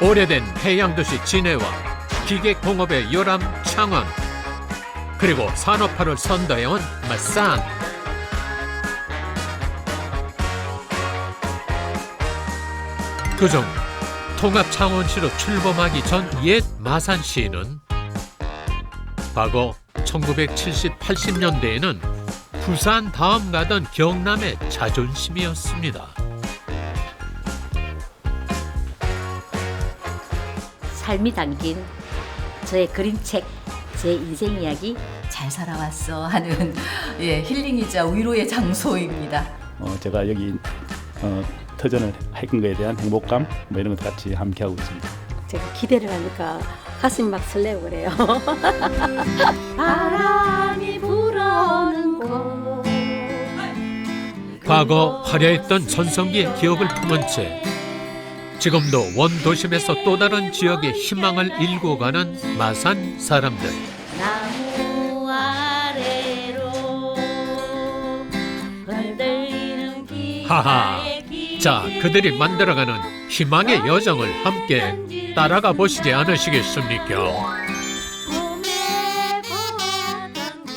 오래된 해양도시 진해와 기계공업의 요람 창원, 그리고 산업화를 선도해온 마산. 그중 통합창원시로 출범하기 전 옛 마산시는 과거 1970, 80년대에는 부산 다음 가던 경남의 자존심이었습니다. 삶이 담긴 저의 그림책, 제 인생 이야기. 잘 살아왔어 하는 힐링이자 위로의 장소입니다. 제가 여기 터전을 한 거에 대한 행복감 뭐 이런 것도 같이 함께하고 있습니다. 제가 기대를 하니까 가슴이 막 설레고 그래요. 바람이 불어오는 곳. 과거 화려했던 전성기의 기억을 품은 채 지금도 원도심에서 또 다른 지역의 희망을 일구 가는 마산 사람들. 나무 아래로 흔들리는 하하. 기타의 길. 자, 그들이 만들어가는 희망의 여정을 함께 따라가 보시지 않으시겠습니까? 꿈에 보았던 길.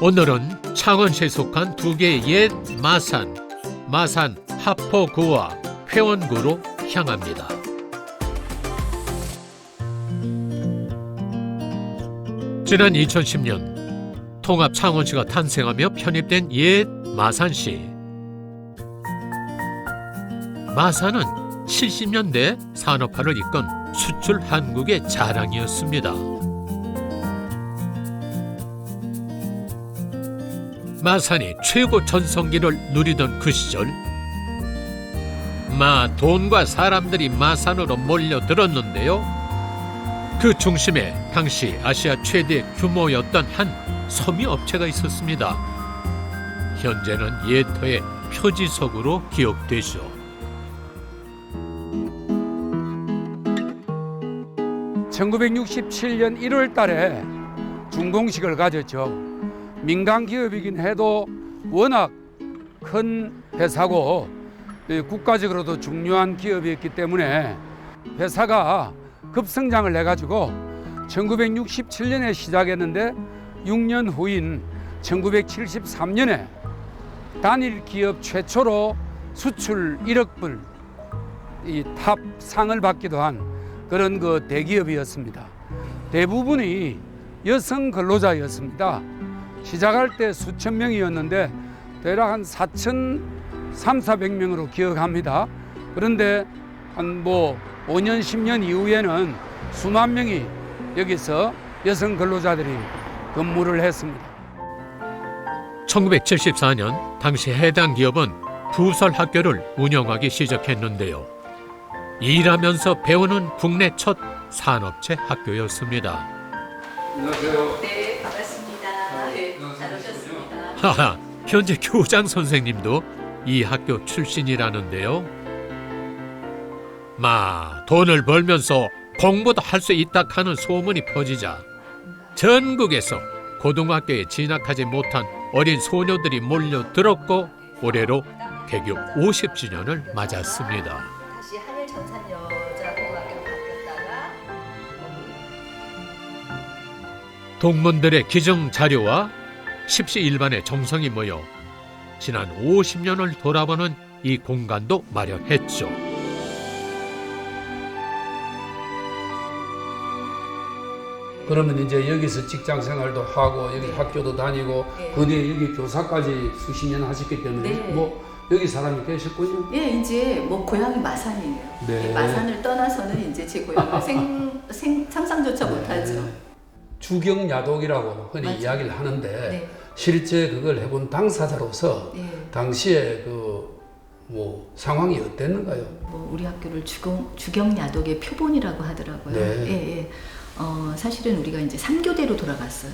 오늘은 창원시에 속한 두 개의 옛 마산, 마산 하포구와 회원구로 향합니다. 지난 2010년 통합 창원시가 탄생하며 편입된 옛 마산시. 마산은 70년대 산업화를 이끈 수출 한국의 자랑이었습니다. 마산이 최고 전성기를 누리던 그 시절, 돈과 사람들이 마산으로 몰려들었는데요. 그 중심에 당시 아시아 최대 규모였던 한 섬유업체가 있었습니다. 현재는 예터의 표지석으로 기억되죠. (1967년 1월) 달에 준공식을 가졌죠. 민간 기업이긴 해도 워낙 큰 회사고 국가적으로도 중요한 기업이었기 때문에 회사가 급성장을 해가지고 1967년에 시작했는데 6년 후인 1973년에 단일 기업 최초로 수출 1억 불 이 탑상을 받기도 한 그런 그 대기업이었습니다. 대부분이 여성 근로자였습니다. 시작할 때 수천 명이었는데 대략 한 4,300~400명으로 기억합니다. 그런데 한 5년, 10년 이후에는 수만 명이 여기서 여성 근로자들이 근무를 했습니다. 1974년 당시 해당 기업은 부설 학교를 운영하기 시작했는데요. 일하면서 배우는 국내 첫 산업체 학교였습니다. 안녕하세요. 네, 반갑습니다. 네, 잘 오셨습니다. 하하, 현재 교장 선생님도 이 학교 출신이라는데요. 돈을 벌면서 공부도 할 수 있다 하는 소문이 퍼지자 전국에서 고등학교에 진학하지 못한 어린 소녀들이 몰려들었고 올해로 개교 50주년을 맞았습니다. 다시 한일 전산여자고등학교로 바뀌었다가 동문들의 기증 자료와 십시 일반의 정성이 모여 지난 50년을 돌아보는 이 공간도 마련했죠. 그러면 이제 여기서 직장 생활도 하고 여기 학교도 다니고 그 뒤에 여기 교사까지 수십 년 하셨기 때문에 여기 사람이 계셨군요. 예, 이제 고향이 마산이에요. 네. 예, 마산을 떠나서는 이제 제 고향을 상상조차 못하죠. 주경야독이라고 흔히 맞아요. 이야기를 하는데 네. 실제 그걸 해본 당사자로서 네. 당시에 상황이 어땠는가요? 우리 학교를 주경야독의 표본이라고 하더라고요. 네. 예. 사실은 우리가 이제 3교대로 돌아갔어요.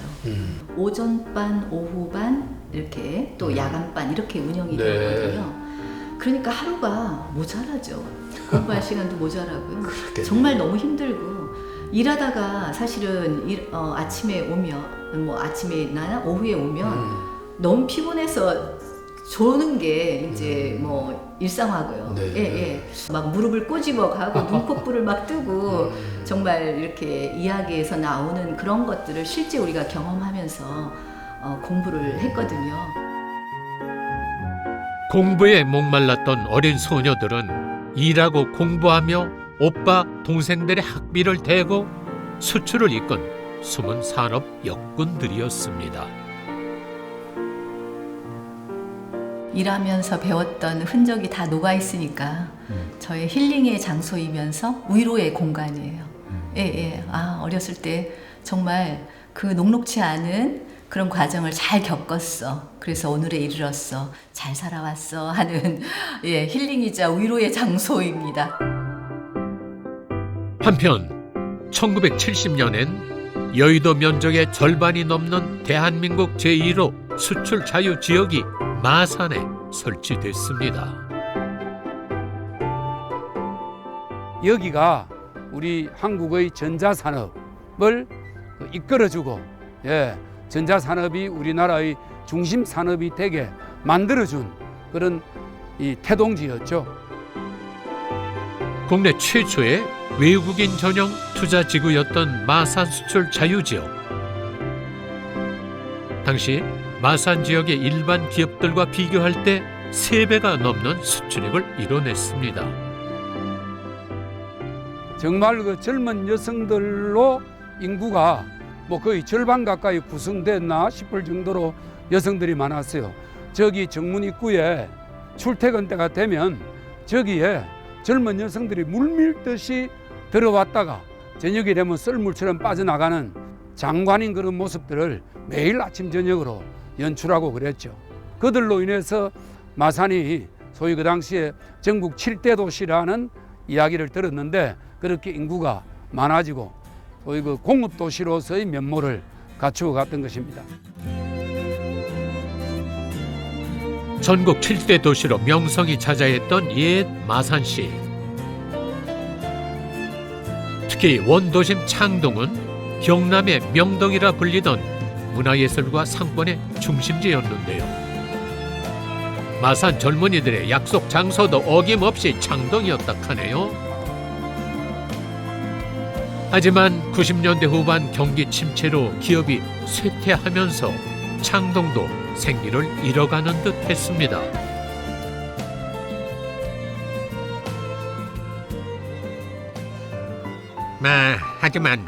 오전반, 오후반 이렇게 또 야간반 이렇게 운영이 네. 되거든요. 그러니까 하루가 모자라죠. 공부할 시간도 모자라고요. 그렇겠네요. 정말 너무 힘들고 일하다가 사실은 아침에 오면 아침에 나나 오후에 오면 너무 피곤해서 조는 게 이제 뭐 일상화고요. 네. 예, 예. 막 무릎을 꼬집어 가고 눈꺼풀을 막 뜨고 정말 이렇게 이야기에서 나오는 그런 것들을 실제 우리가 경험하면서 공부를 했거든요. 공부에 목말랐던 어린 소녀들은 일하고 공부하며 오빠 동생들의 학비를 대고 수출을 이끈 숨은 산업 역군들이었습니다. 일하면서 배웠던 흔적이 다 녹아 있으니까 저의 힐링의 장소이면서 위로의 공간이에요. 예, 예. 아, 어렸을 때 정말 그 녹록지 않은 그런 과정을 잘 겪었어. 그래서 오늘에 이르렀어. 잘 살아왔어. 하는 예, 힐링이자 위로의 장소입니다. 한편 1970년엔 여의도 면적의 절반이 넘는 대한민국 제1호 수출 자유 지역이 마산에 설치됐습니다. 여기가 우리 한국의 전자산업을 이끌어주고 전자산업이 우리나라의 중심 산업이 되게 만들어준 그런 이 태동지였죠. 국내 최초의 외국인 전용 투자지구였던 마산 수출 자유지역. 당시 마산 지역의 일반 기업들과 비교할 때 3배가 넘는 수출액을 이뤄냈습니다. 정말 그 젊은 여성들로 인구가 뭐 거의 절반 가까이 구성됐나 싶을 정도로 여성들이 많았어요. 저기 정문 입구에 출퇴근 때가 되면 저기에 젊은 여성들이 물밀듯이 들어왔다가 저녁이 되면 썰물처럼 빠져나가는 장관인 그런 모습들을 매일 아침 저녁으로 연출하고 그랬죠. 그들로 인해서 마산이 소위 그 당시에 전국 7대 도시라는 이야기를 들었는데 그렇게 인구가 많아지고 소위 그 공업 도시로서의 면모를 갖추어 갔던 것입니다. 전국 7대 도시로 명성이 자자했던 옛 마산시. 특히 원도심 창동은 경남의 명동이라 불리던 문화예술과 상권의 중심지였는데요. 마산 젊은이들의 약속 장소도 어김없이 창동이었다 하네요. 하지만 90년대 후반 경기 침체로 기업이 쇠퇴하면서 창동도 생기를 잃어가는 듯 했습니다. 하지만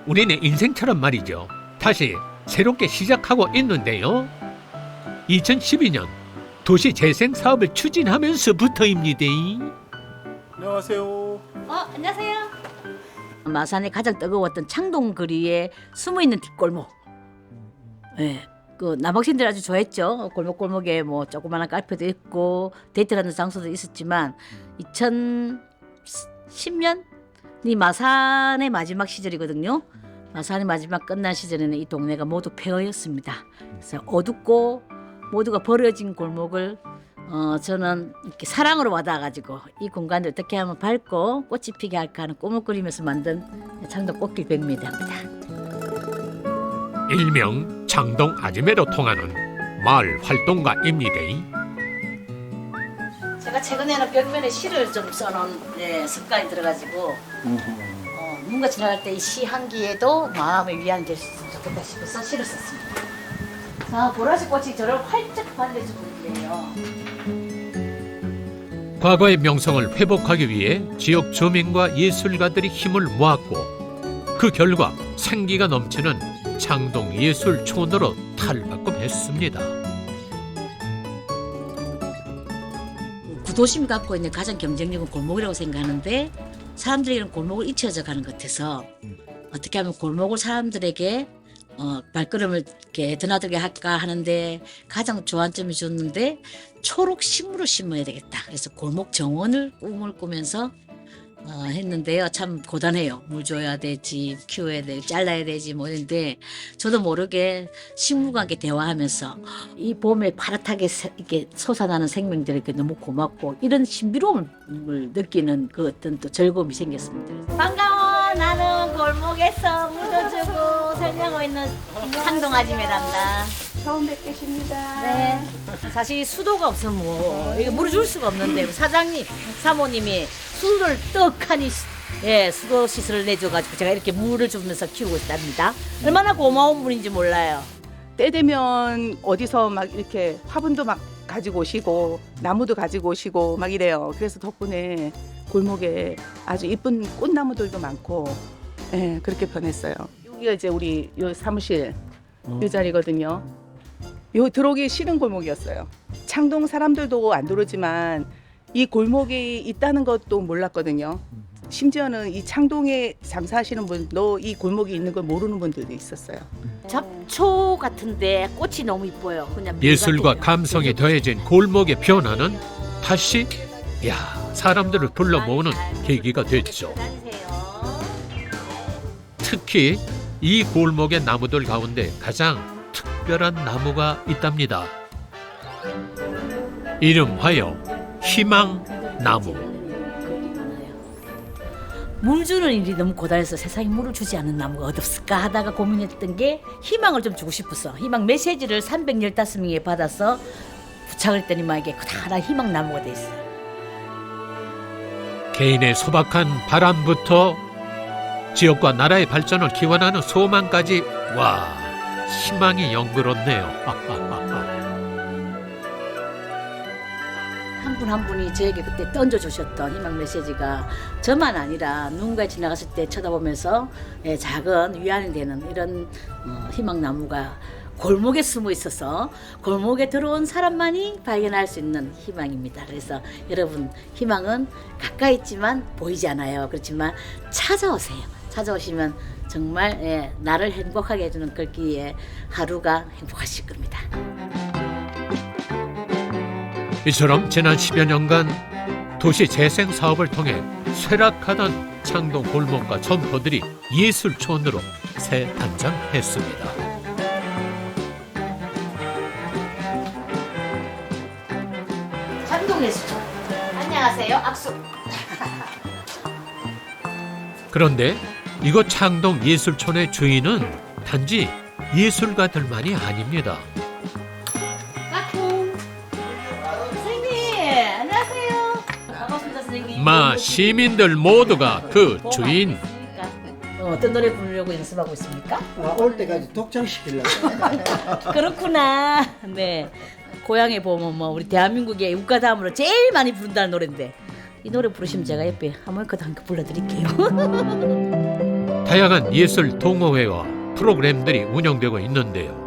우리는 인생처럼 말이죠. 다시 새롭게 시작하고 있는데요. 2012년 도시재생사업을 추진하면서부터입니다. 안녕하세요. 안녕하세요. 마산에 가장 뜨거웠던 창동 거리에 숨어있는 뒷골목. 네, 그 남학생들 아주 좋아했죠. 골목골목에 뭐 조그마한 카페도 있고 데이트하는 장소도 있었지만 2010년이 마산의 마지막 시절이거든요. 마산의 마지막 끝난 시절에는 이 동네가 모두 폐허였습니다. 그래서 어둡고 모두가 버려진 골목을 저는 이렇게 사랑으로 와닿아가지고 이 공간을 어떻게 하면 밝고 꽃이 피게 할까 하는 꿈을 꾸리면서 만든 창동 꽃길 100m입니다. 일명 창동 아지매로 통하는 마을 활동가입니다. 제가 최근에는 벽면에 시를 좀 써놓은 습관이 들어가지고 누군가 지나갈 때 이 시 향기에도 마음의 위안이 될 수 있으면 좋겠다 싶어서 시를 썼습니다. 자, 보라색 꽃이 저를 활짝 반대주고 있네요. 과거의 명성을 회복하기 위해 지역 주민과 예술가들이 힘을 모았고 그 결과 생기가 넘치는 창동 예술촌으로 탈바꿈했습니다. 구도심이 갖고 있는 가장 경쟁력은 골목이라고 생각하는데 사람들에게는 골목을 잊혀져 가는 것 같아서 어떻게 하면 골목을 사람들에게 발걸음을 이렇게 드나들게 할까 하는데 가장 좋아점이 줬는데 초록 식물을 심어야 되겠다. 그래서 골목 정원을 꿈을 꾸면서 했는데요. 참 고단해요. 물 줘야 되지, 키워야 되지, 잘라야 되지 뭐 이런데 저도 모르게 식물과 함께 대화하면서 이 봄에 파랗게 이렇게 솟아나는 생명들에게 너무 고맙고 이런 신비로움을 느끼는 그 어떤 또 즐거움이 생겼습니다. 반가워. 나는 골목에서 묻어주고 설명하고 있는 창동 아지매랍니다. 처음 뵙겠습니다. 네. 사실 수도가 없으면 뭐 이거 물을 줄 수가 없는데 사장님, 사모님이 수도를 떡하니 수도 시설을 내줘가지고 제가 이렇게 물을 주면서 키우고 있답니다. 얼마나 고마운 분인지 몰라요. 때 되면 어디서 막 이렇게 화분도 막 가지고 오시고 나무도 가지고 오시고 막 이래요. 그래서 덕분에 골목에 아주 이쁜 꽃나무들도 많고 그렇게 변했어요. 여기가 이제 우리 요 사무실 이 자리거든요. 요 들어오기 싫은 골목이었어요. 창동 사람들도 안 들어오지만 이 골목이 있다는 것도 몰랐거든요. 심지어는 이 창동에 장사하시는 분도 이 골목이 있는 걸 모르는 분들도 있었어요. 잡초 같은데 꽃이 너무 이뻐요. 그냥 예술과 감성이 더해진 골목의 변화는 다시 사람들을 불러 모으는 계기가 됐죠. 특히 이 골목의 나무들 가운데 가장 특별한 나무가 있답니다. 이름하여 희망나무. 물 주는 일이 너무 고달해서 세상에 물을 주지 않는 나무가 어딨을까 하다가 고민했던 게 희망을 좀 주고 싶었어. 희망 메시지를 315명에 받아서 부착을 했더니 막 이게 커다란 희망나무가 돼 있어요. 개인의 소박한 바람부터 지역과 나라의 발전을 기원하는 소망까지 희망이 연그렀네요. 한 분 한 분이 저에게 그때 던져주셨던 희망 메시지가 저만 아니라 누군가 지나갔을 때 쳐다보면서 작은 위안이 되는 이런 희망나무가 골목에 숨어 있어서 골목에 들어온 사람만이 발견할 수 있는 희망입니다. 그래서 여러분, 희망은 가까이 있지만 보이지 않아요. 그렇지만 찾아오세요. 찾아오시면 정말 나를 행복하게 해주는 글귀의 하루가 행복하실 겁니다. 이처럼 지난 10여 년간 도시 재생 사업을 통해 쇠락하던 창동 골목과 점포들이 예술촌으로 새 단장했습니다. 창동 예술촌. 안녕하세요. 악수. 그런데 이곳 창동 예술촌의 주인은 단지 예술가들만이 아닙니다. 시민들 모두가 그 주인. 어떤 노래 부르려고 연습하고 있습니까? 올 때까지 독창시키려고. 그렇구나. 네. 고향에 보면 우리 대한민국의 국가다음으로 제일 많이 부른다는 노래인데 이 노래 부르시면 제가 옆에 하모니카도 함께 불러드릴게요. 다양한 예술 동호회와 프로그램들이 운영되고 있는데요.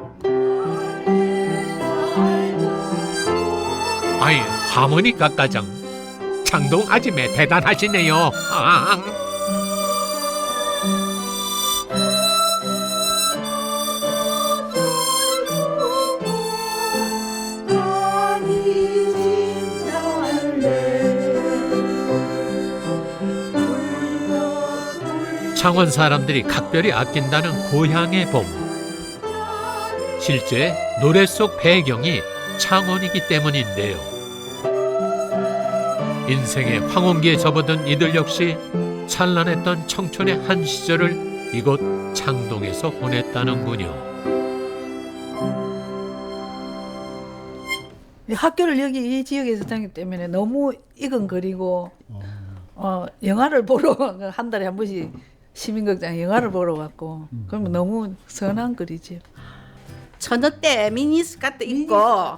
하모니카 가정 창동 아줌매 대단하시네요. 창원 사람들이 각별히 아낀다는 고향의 봄. 실제 노래 속 배경이 창원이기 때문인데요. 인생의 황혼기에 접어든 이들 역시 찬란했던 청춘의 한 시절을 이곳 창동에서 보냈다는군요. 학교를 여기 이 지역에서 다녔기 때문에 너무 이근거리고 영화를 보러 한 달에 한 번씩 시민극장 영화를 보러 갔고 그러면 너무 선한 거리지. 처녀 때 미니스커트 입고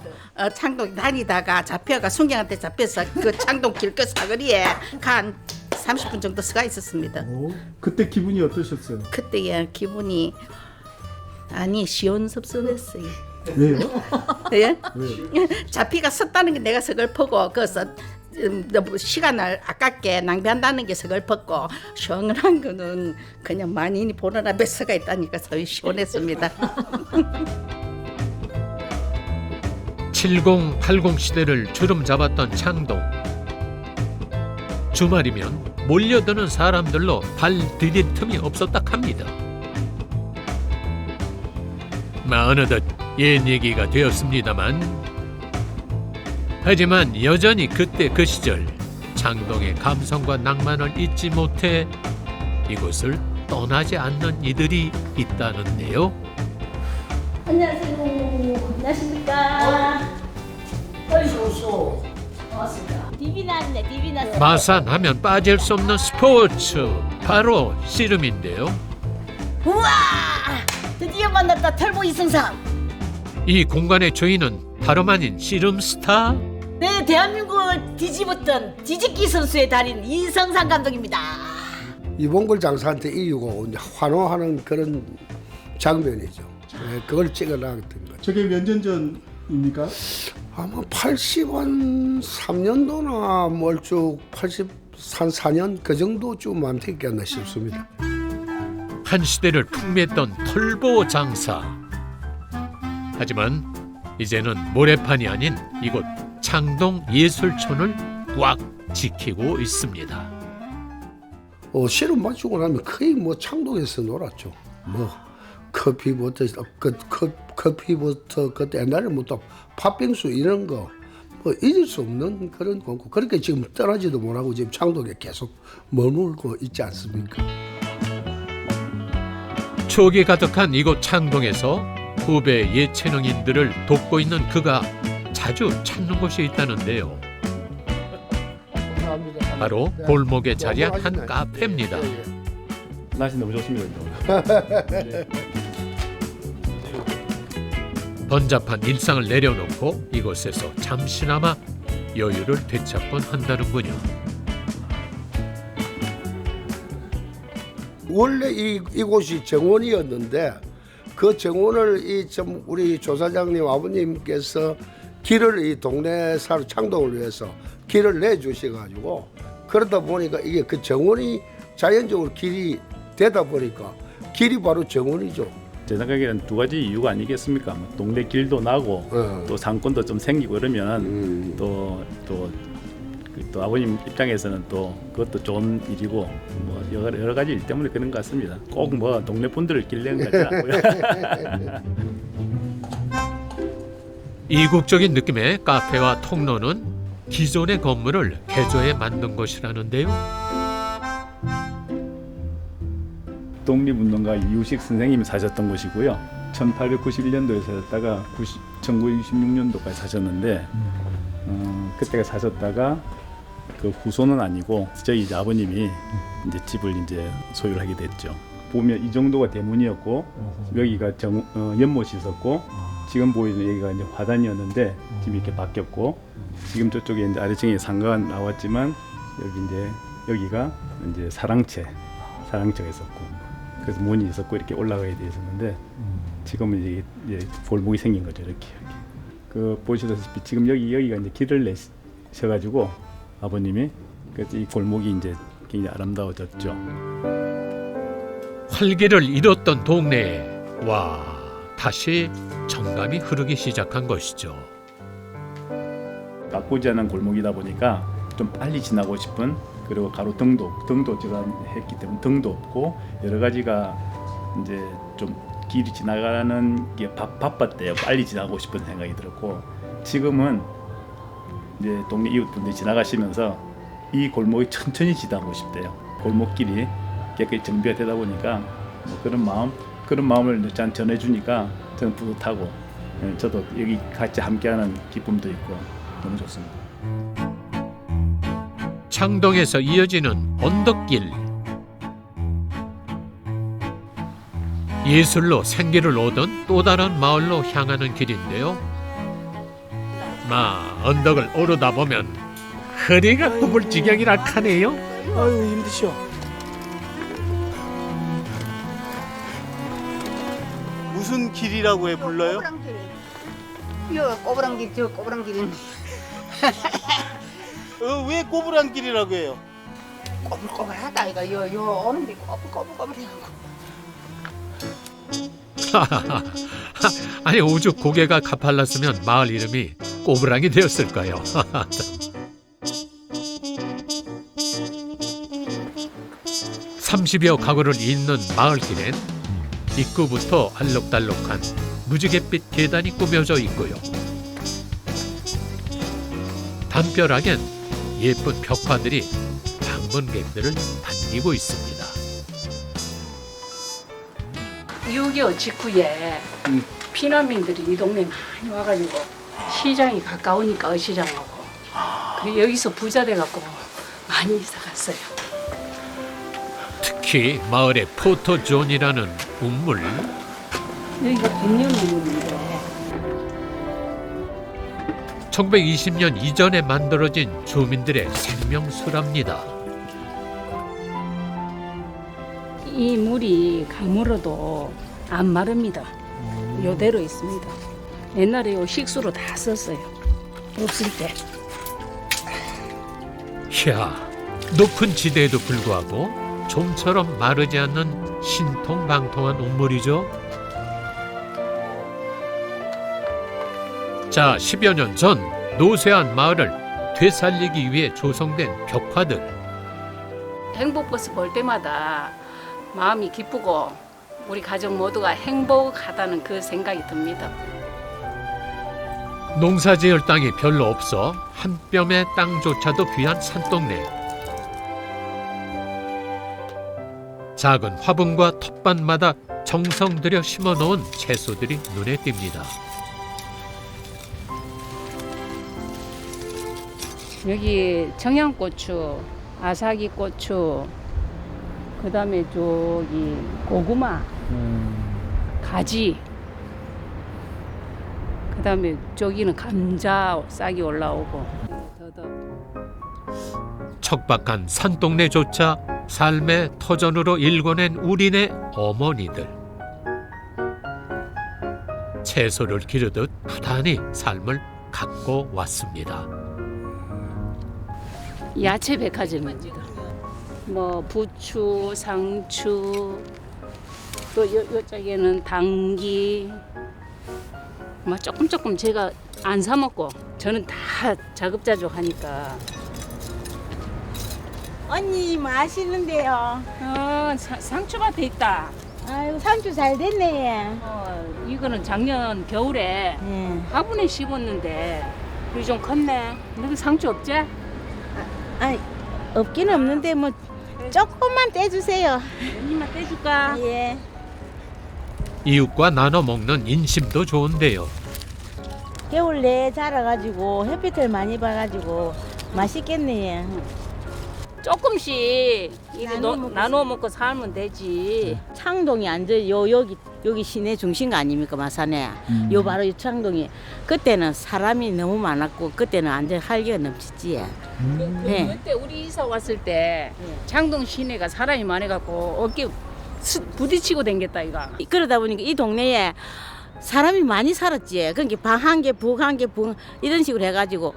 창동 다니다가 잡혀가 순경한테 잡혀서 그 창동 길거 사거리에 한 30분 정도 서가 있었습니다. 그때 기분이 어떠셨어요? 그때의 기분이 시원섭섭했어요. 왜요? 예? 왜요? 잡히가 섰다는 게 내가 서글프고 그래서 시간을 아깝게 낭비한다는 게 서글펐고 시원한 거는 그냥 만인이 보는 앞에 서가 있다니까 더 시원했습니다. 70, 80 시대를 주름 잡았던 창동. 주말이면 몰려드는 사람들로 발 디딜 틈이 없었다 합니다. 어느덧 옛 얘기가 되었습니다만 하지만 여전히 그때 그 시절 창동의 감성과 낭만을 잊지 못해 이곳을 떠나지 않는 이들이 있다는데요. 안녕하세요. 안녕하십니까. 마산 하면 빠질 수 없는 스포츠, 바로 씨름인데요. 우와! 드디어 만났다 털보 이승상. 이 공간의 주인은 다름 아닌 씨름 스타. 네, 대한민국을 뒤집었던 뒤집기 선수의 달인 이승상 감독입니다. 이봉걸 장사한테 이기고 이제 환호하는 그런 장면이죠. 네, 그걸 찍어놨던 거죠. 저게 몇 년 전입니까? 아마 83년도나 멀쭉 84년 그 정도쯤 안 됐겠나 싶습니다. 한 시대를 풍미했던 털보 장사. 하지만 이제는 모래판이 아닌 이곳 창동 예술촌을 꽉 지키고 있습니다. 씨름 마치고 나면 거의 뭐 창동에서 놀았죠. 뭐 커피부터 그때 옛날에부터 팥빙수 이런 거 뭐 잊을 수 없는 그런 공구. 그렇게 지금 떠나지도 못하고 지금 창동에 계속 머물고 있지 않습니까? 추억이 가득한 이곳 창동에서 후배 예체능인들을 돕고 있는 그가 자주 찾는 곳이 있다는데요. 바로 골목에 자리한 한 카페입니다. 날씨 너무 좋습니다. 번잡한 일상을 내려놓고 이곳에서 잠시나마 여유를 되찾곤 한다는군요. 원래 이곳이 정원이었는데 그 정원을 우리 조사장님 아버님께서 길을 이 동네 창동을 위해서 길을 내주셔가지고 그러다 보니까 이게 그 정원이 자연적으로 길이 되다 보니까 길이 바로 정원이죠. 제 생각에는 두 가지 이유가 아니겠습니까? 동네 길도 나고 또 상권도 좀 생기고 이러면 또 아버님 입장에서는 또 그것도 좋은 일이고 뭐 여러 가지 일 때문에 그런 것 같습니다. 꼭 뭐 동네 분들을 길내는 거지 않고요. 이국적인 느낌의 카페와 통로는 기존의 건물을 개조해 만든 것이라는데요. 독립운동가 이유식 선생님이 사셨던 곳이고요. 1891년도에 사셨다가 1966년도까지 사셨는데 그때가 사셨다가 그 후손은 아니고 저희 이제 아버님이 이제 집을 이제 소유를 하게 됐죠. 보면 이 정도가 대문이었고 여기가 연못이 있었고 지금 보이는 여기가 이제 화단이었는데 지금 이렇게 바뀌었고 지금 저쪽에 이제 아래층에 상가가 나왔지만 여기가 이제 사랑채가 있었고 그래서 문이 있었고 이렇게 올라가게 돼 있었는데 지금은 이제 골목이 생긴 거죠. 이렇게. 그 보시다시피 지금 여기가 이제 길을 내셔가지고 아버님이 그래서 이 골목이 이제 굉장히 아름다워졌죠. 활기를 잃었던 동네에 다시 정감이 흐르기 시작한 것이죠. 가꾸지 않은 골목이다 보니까 좀 빨리 지나고 싶은 그리고 가로등도 제가 했기 때문에 등도 없고 여러 가지가 이제 좀 길이 지나가는 게 바빴대요. 빨리 지나고 싶은 생각이 들었고 지금은 이제 동네 이웃분들이 지나가시면서 이 골목이 천천히 지나고 싶대요. 골목길이 깨끗이 정비가 되다 보니까 뭐 그런 마음을 전해주니까 저는 뿌듯하고 저도 여기 같이 함께하는 기쁨도 있고 너무 좋습니다. 창동에서 이어지는 언덕길. 예술로 생기를 얻은 또 다른 마을로 향하는 길인데요. 언덕을 오르다 보면 허리가 굽을 지경이라 하네요. 아유 힘드셔. 무슨 길이라고 해 불러요? 꼬부랑길. 이거 꼬부랑길, 저 꼬부랑길인데. 왜 꼬부랑길이라고 해요? 꼬불꼬불하다 이거 요 오는데 꼬불꼬불해갖고. 아니 오죽 고개가 가팔랐으면 마을 이름이 꼬부랑이 되었을까요? (30여) 가구를 잇는 마을길엔 입구부터 알록달록한 무지갯빛 계단이 꾸며져 있고요. 담벼락엔 예쁜 벽화들이 방문객들을 반기고 있습니다. 6.25 직후에 피난민들이 이 동네 많이 와가지고 시장이 가까우니까 어시장하고 여기서 부자 돼갖고 많이 이사 갔어요. 특히 마을의 포토존이라는 우물. 여기가 백년우물인데 1920년 이전에 만들어진 주민들의 생명수랍니다. 이 물이 강물어도 안 마릅니다. 요대로 있습니다. 옛날에 요 식수로 다 썼어요. 없을 때. 이야, 높은 지대에도 불구하고 좀처럼 마르지 않는 신통방통한 우물이죠. 자, 10여 년 전 노쇠한 마을을 되살리기 위해 조성된 벽화들. 행복버스 볼 때마다 마음이 기쁘고 우리 가족 모두가 행복하다는 그 생각이 듭니다. 농사지을 땅이 별로 없어 한 뼘의 땅조차도 귀한 산동네. 작은 화분과 텃밭마다 정성 들여 심어놓은 채소들이 눈에 띕니다. 여기 청양고추, 아사기고추, 그다음에 저기 고구마, 가지, 그다음에 저기는 감자 싹이 올라오고. 척박한 산동네조차 삶의 터전으로 일궈낸 우리네 어머니들. 채소를 기르듯 부단히 삶을 갖고 왔습니다. 야채 백화점입니다. 뭐 부추, 상추, 또 요쪽에는 당귀, 뭐 조금 제가 안 사 먹고 저는 다 자급자족하니까. 언니 맛있는데요. 상추밭에 있다. 아유 상추 잘 됐네. 이거는 작년 겨울에 화분에 심었는데 이게 좀 컸네. 너희 상추 없지? 아니 없긴 없는데 뭐 조금만 떼주세요. 언니만 떼줄까? 예. 이웃과 나눠 먹는 인심도 좋은데요. 겨울 내에 자라가지고 햇빛을 많이 봐가지고 맛있겠네. 조금씩 이렇게 나눠 먹고 살면 되지. 창동이 앉아요. 여기 시내 중심 아닙니까, 마산에. 요 바로 이 창동이. 그때는 사람이 너무 많았고 그때는 완전 활기가 넘치지. 네. 그때 우리 이사 왔을 때 창동 시내가 사람이 많아갖고 어깨 부딪히고 댕겼다 이가. 그러다 보니까 이 동네에 사람이 많이 살았지. 그러니까 방 한 개, 북 한 개, 북 이런 식으로 해가지고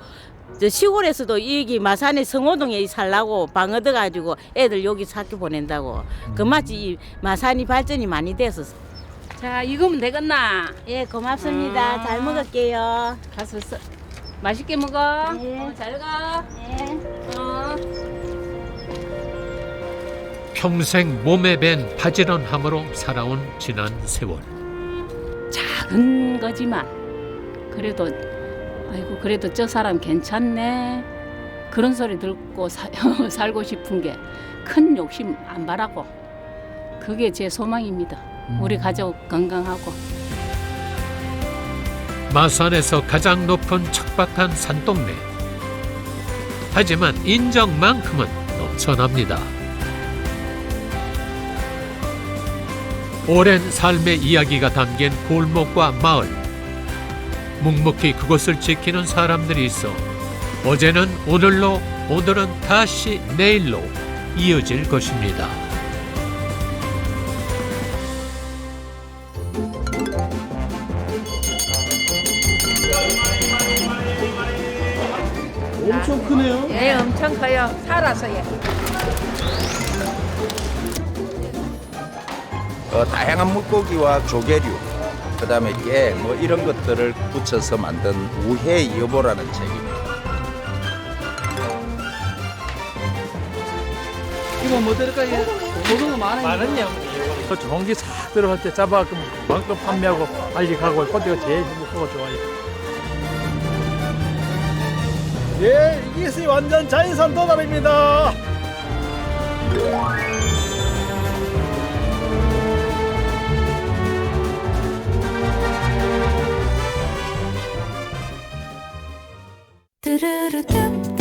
저 시골에서도 여기 마산에 성호동에 살라고 방 얻어가지고 애들 여기 학교 보낸다고. 그 마치 이 마산이 발전이 많이 돼서. 자, 이거면 되겠나? 예, 고맙습니다. 잘 먹을게요. 가서 맛있게 먹어. 예. 잘 가. 예. 평생 몸에 밴 바지런함으로 살아온 지난 세월. 작은 거지만 그래도 아이고 그래도 저 사람 괜찮네 그런 소리 듣고 살고 싶은 게 큰 욕심 안 바라고 그게 제 소망입니다. 우리 가족 건강하고. 마산에서 가장 높은 척박한 산동네. 하지만 인정만큼은 넘쳐납니다. 오랜 삶의 이야기가 담긴 골목과 마을. 묵묵히 그곳을 지키는 사람들이 있어 어제는 오늘로, 오늘은 다시 내일로 이어질 것입니다. 엄청 크네요. 네, 엄청 커요. 살아서요. 다양한 물고기와 조개류, 그다음에 깨, 뭐 이런 것들을 붙여서 만든 우해여보라는 책입니다. 이거 뭐 들을까요? 고등어 많은요. 그 좋은 게 싹 들어갈 때 잡아갖고 만큼 판매하고 빨리 가고 그때가 제일 행복하고 좋아요. 예, 이것이 완전 자연산 도다리입니다. 뚜루루뚜